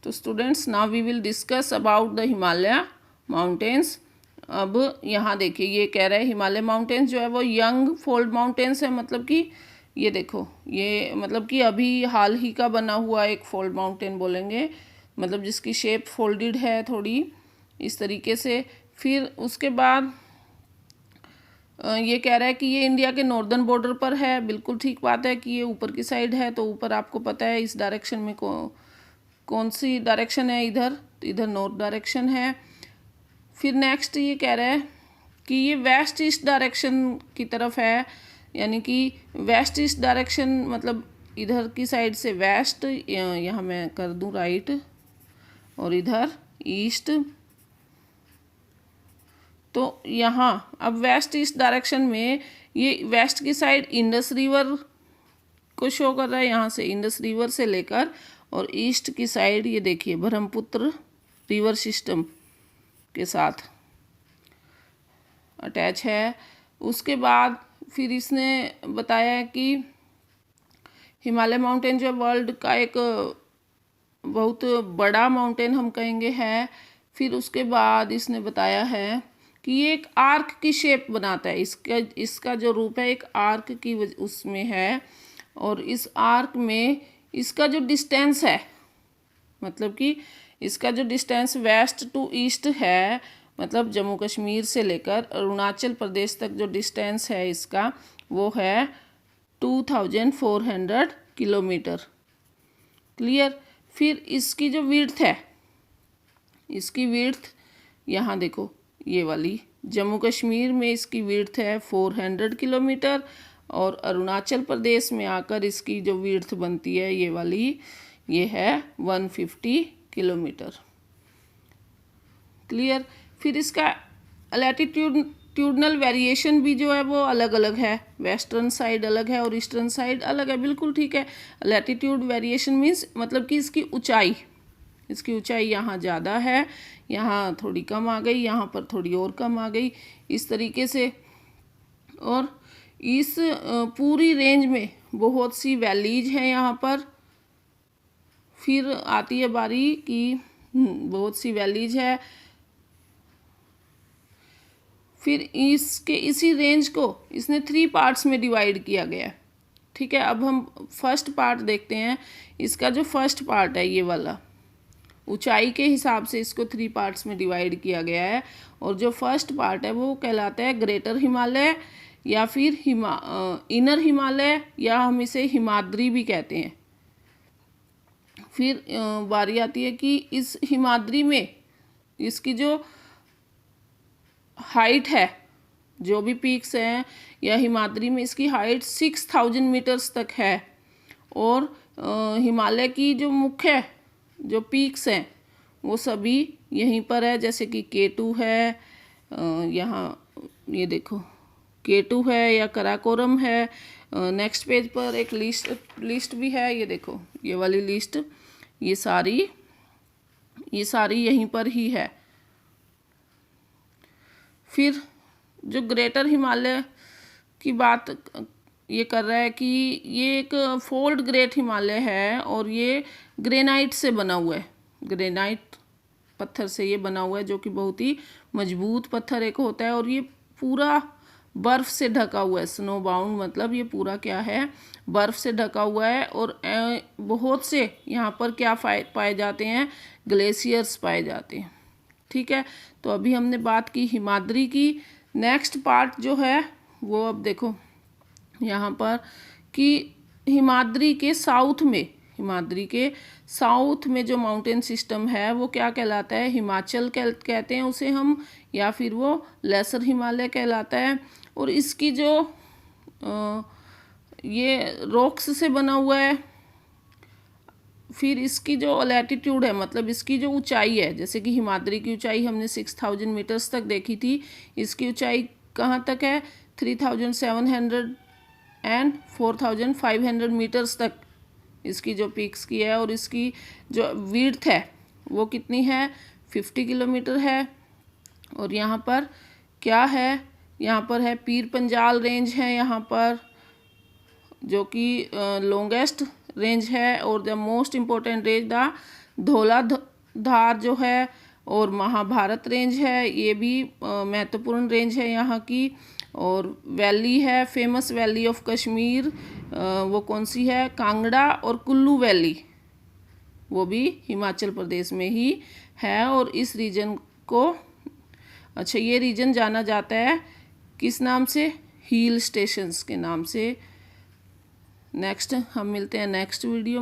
तो students now we will discuss about the Himalaya mountains. अब यहाँ देखिए ये कह रहा है हिमालय माउंटेन्स जो है वो यंग फोल्ड माउंटेन्स है, मतलब कि ये देखो ये मतलब कि अभी हाल ही का बना हुआ एक फोल्ड माउंटेन बोलेंगे, मतलब जिसकी शेप फोल्डेड है थोड़ी इस तरीके से। फिर उसके बाद ये कह रहा है कि ये इंडिया के नॉर्दर्न बॉर्डर पर है। बिल्कुल ठीक बात है कि ये ऊपर की साइड है, तो ऊपर आपको पता है इस डायरेक्शन में कौन सी डायरेक्शन है, इधर, तो इधर नॉर्थ डायरेक्शन है। फिर नेक्स्ट ये कह रहा है कि ये वेस्ट ईस्ट डायरेक्शन की तरफ है, यानी कि वेस्ट ईस्ट डायरेक्शन मतलब इधर की साइड से वेस्ट, यहाँ मैं कर दूँ राइट, और इधर ईस्ट। तो यहाँ अब वेस्ट ईस्ट डायरेक्शन में ये वेस्ट की साइड इंडस रिवर को शो कर रहा है, यहाँ से इंडस रिवर से लेकर, और ईस्ट की साइड ये देखिए ब्रह्मपुत्र रिवर सिस्टम के साथ अटैच है। उसके बाद फिर इसने बताया कि हिमालय माउंटेन जो वर्ल्ड का एक बहुत बड़ा माउंटेन हम कहेंगे है। फिर उसके बाद इसने बताया है कि ये एक आर्क की शेप बनाता है, इसका जो रूप है एक आर्क की उसमें है, और इस आर्क में इसका जो डिस्टेंस है, मतलब कि इसका जो डिस्टेंस वेस्ट टू ईस्ट है, मतलब जम्मू कश्मीर से लेकर अरुणाचल प्रदेश तक जो डिस्टेंस है इसका वो है 2400 किलोमीटर। क्लियर। फिर इसकी जो विड्थ है, इसकी विड्थ यहाँ देखो ये वाली, जम्मू कश्मीर में इसकी विड्थ है 400 किलोमीटर, और अरुणाचल प्रदेश में आकर इसकी जो विड्थ बनती है ये वाली, ये है 150 किलोमीटर। क्लियर। फिर इसका लैटिट्यूडनल वेरिएशन भी जो है वो अलग अलग है, वेस्टर्न साइड अलग है और ईस्टर्न साइड अलग है। बिल्कुल ठीक है। लैटिट्यूड वेरिएशन मीन्स मतलब कि इसकी ऊंचाई यहाँ ज़्यादा है, यहाँ थोड़ी कम आ गई, यहाँ पर थोड़ी और कम आ गई, इस तरीके से। और इस पूरी रेंज में बहुत सी वैलीज हैं यहाँ पर। फिर आती है बारी कि बहुत सी वैलीज है। फिर इसी रेंज को इसने 3 पार्ट्स में डिवाइड किया गया है। ठीक है। अब हम फर्स्ट पार्ट देखते हैं। इसका जो फर्स्ट पार्ट है ये वाला, ऊंचाई के हिसाब से इसको 3 पार्ट्स में डिवाइड किया गया है, और जो फर्स्ट पार्ट है वो कहलाता है ग्रेटर हिमालय, या फिर इनर हिमालय, या हम इसे हिमाद्री भी कहते हैं। फिर बारी आती है कि इस हिमाद्री में इसकी जो हाइट है, जो भी पीक्स हैं, या हिमाद्री में इसकी हाइट 6000 मीटर्स तक है, और हिमालय की जो मुख्य जो पीक्स हैं वो सभी यहीं पर है, जैसे कि K2 है, यहाँ ये देखो K2 है, या कराकोरम है। नेक्स्ट पेज पर एक लिस्ट भी है, ये देखो ये वाली लिस्ट, ये सारी यहीं पर ही है। फिर जो ग्रेटर हिमालय की बात ये कर रहा है कि ये एक फोल्ड ग्रेट हिमालय है, और ये ग्रेनाइट से बना हुआ है, ग्रेनाइट पत्थर से ये बना हुआ है, जो कि बहुत ही मजबूत पत्थर एक होता है, और ये पूरा बर्फ़ से ढका हुआ है, स्नो बाउंड, मतलब ये पूरा क्या है, बर्फ़ से ढका हुआ है। और बहुत से यहाँ पर क्या पाए जाते हैं, ग्लेशियर्स पाए जाते हैं। ठीक है। तो अभी हमने बात की हिमाद्री की। नेक्स्ट पार्ट जो है वो अब देखो यहाँ पर कि हिमाद्री के साउथ में जो माउंटेन सिस्टम है वो क्या कहलाता है, हिमाचल कहते हैं उसे हम, या फिर वो लेसर हिमालय कहलाता है। और इसकी जो ये रॉक्स से बना हुआ है। फिर इसकी जो लैटिट्यूड है, मतलब इसकी जो ऊंचाई है, जैसे कि हिमाद्री की ऊंचाई हमने 6000 मीटर्स तक देखी थी, इसकी ऊंचाई कहाँ तक है, 3700 एंड 4500 मीटर्स तक इसकी जो पीक्स की है। और इसकी जो विड्थ है वो कितनी है, 50 किलोमीटर है। और यहाँ पर क्या है, यहाँ पर है पीर पंजाल रेंज है यहाँ पर, जो कि लॉन्गेस्ट रेंज है, और the most important range the Dhauladhar जो है और महाभारत रेंज है, ये भी महत्वपूर्ण रेंज है यहाँ की। और वैली है, फेमस वैली ऑफ कश्मीर, वो कौन सी है, कांगड़ा और कुल्लू वैली, वो भी हिमाचल प्रदेश में ही है। और इस रीजन को, अच्छा ये रीजन जाना जाता है किस नाम से, हिल स्टेशंस के नाम से। नेक्स्ट हम मिलते हैं नेक्स्ट वीडियो।